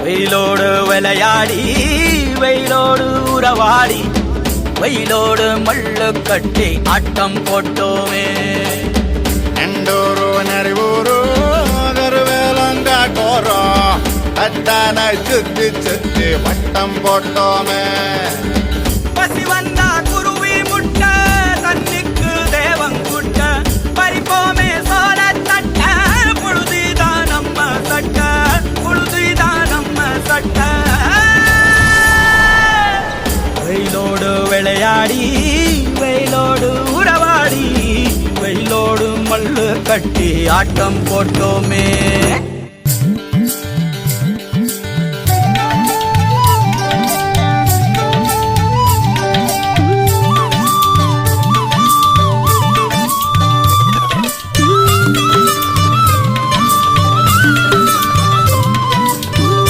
வெயிலோடு விளையாடி வெயிலோடு உறவாடி வெயிலோடு மல்லு கட்டி ஆட்டம் போட்டோமே. எண்டூரு நெறிவூரு கருவேலங்காட்டோரோ அத்தான சுத்தி சுத்தி வட்டம் போட்டோமே. பசி வந்தா குருவி முட்ட தண்ணிக்கு தேவங்குட்ட பறிப்போமே சோழ தட்ட புழுதிதான் நம்ம சட்ட புழுதிதான் நம்ம சட்ட. வெயிலோடு விளையாடி வெயிலோடு உறவாடி வெயிலோடு மல்லு கட்டி ஆட்டம் போட்டோமே.